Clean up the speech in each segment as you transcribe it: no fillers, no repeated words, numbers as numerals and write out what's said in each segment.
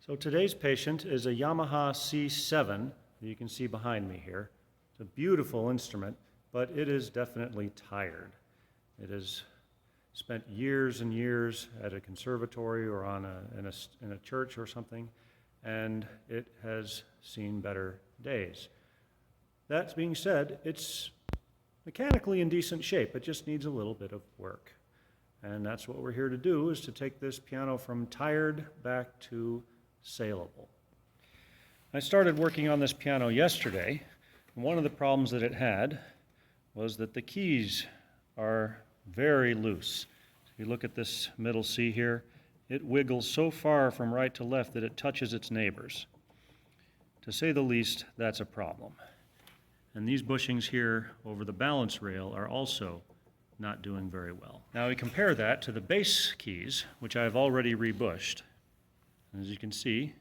So today's patient is a Yamaha C7 that you can see behind me here. It's a beautiful instrument, but it is definitely tired. It has spent years and years at a conservatory or in a church or something, and it has seen better days. That being said, it's mechanically in decent shape. It just needs a little bit of work. And that's what we're here to do, is to take this piano from tired back to saleable. I started working on this piano yesterday, and one of the problems that it had was that the keys are very loose. If you look at this middle C here, it wiggles so far from right to left that it touches its neighbors. To say the least, that's a problem. And these bushings here over the balance rail are also not doing very well. Now we compare that to the bass keys, which I've already rebushed. As you can see,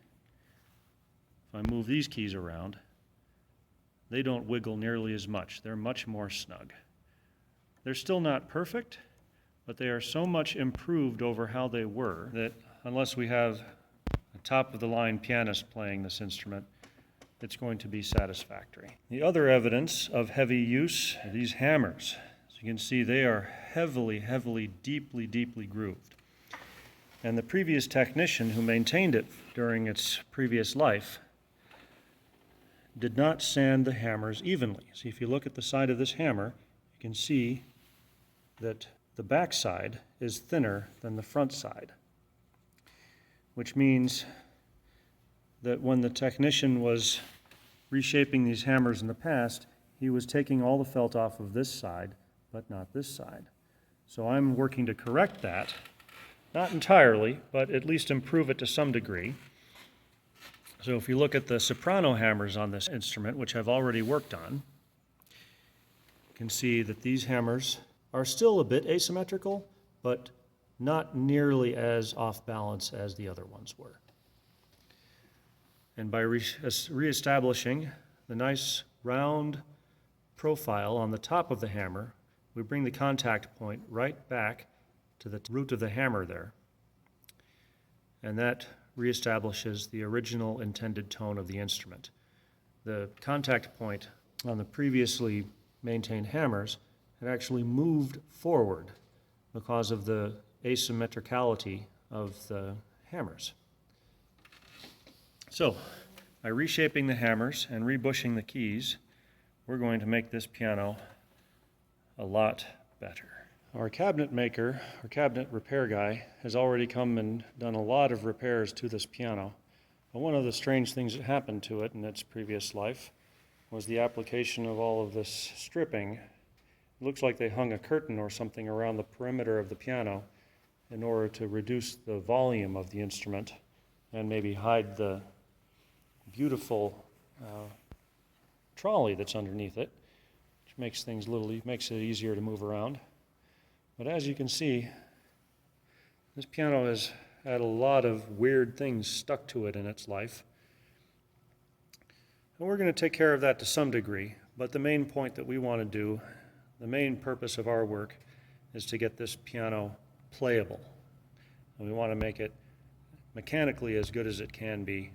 if I move these keys around, they don't wiggle nearly as much. They're much more snug. They're still not perfect, but they are so much improved over how they were that unless we have a top-of-the-line pianist playing this instrument, it's going to be satisfactory. The other evidence of heavy use are these hammers. As you can see, they are heavily, deeply grooved. And the previous technician who maintained it during its previous life did not sand the hammers evenly. See, if you look at the side of this hammer, you can see that the back side is thinner than the front side, which means that when the technician was reshaping these hammers in the past, he was taking all the felt off of this side, but not this side. So I'm working to correct that. Not entirely, but at least improve it to some degree. So if you look at the soprano hammers on this instrument, which I've already worked on, you can see that these hammers are still a bit asymmetrical, but not nearly as off balance as the other ones were. And by reestablishing the nice round profile on the top of the hammer, we bring the contact point right back to the root of the hammer there. And that reestablishes the original intended tone of the instrument. The contact point on the previously maintained hammers had actually moved forward because of the asymmetricality of the hammers. So, by reshaping the hammers and rebushing the keys, we're going to make this piano a lot better. Our cabinet maker, our cabinet repair guy, has already come and done a lot of repairs to this piano. But one of the strange things that happened to it in its previous life was the application of all of this stripping. It looks like they hung a curtain or something around the perimeter of the piano in order to reduce the volume of the instrument and maybe hide the beautiful trolley that's underneath it, which makes it easier to move around. But as you can see, this piano has had a lot of weird things stuck to it in its life. And we're going to take care of that to some degree, but the main point that we want to do, the main purpose of our work, is to get this piano playable. And we want to make it mechanically as good as it can be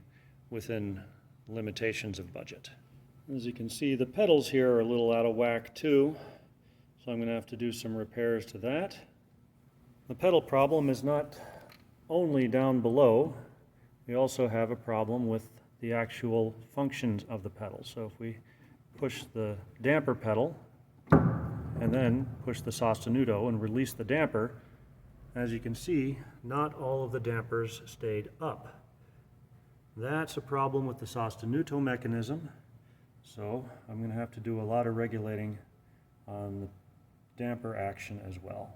within limitations of budget. As you can see, the pedals here are a little out of whack too, so I'm going to have to do some repairs to that. The pedal problem is not only down below, we also have a problem with the actual functions of the pedal. So if we push the damper pedal and then push the sostenuto and release the damper, as you can see, not all of the dampers stayed up. That's a problem with the sostenuto mechanism, so I'm going to have to do a lot of regulating on the damper action as well.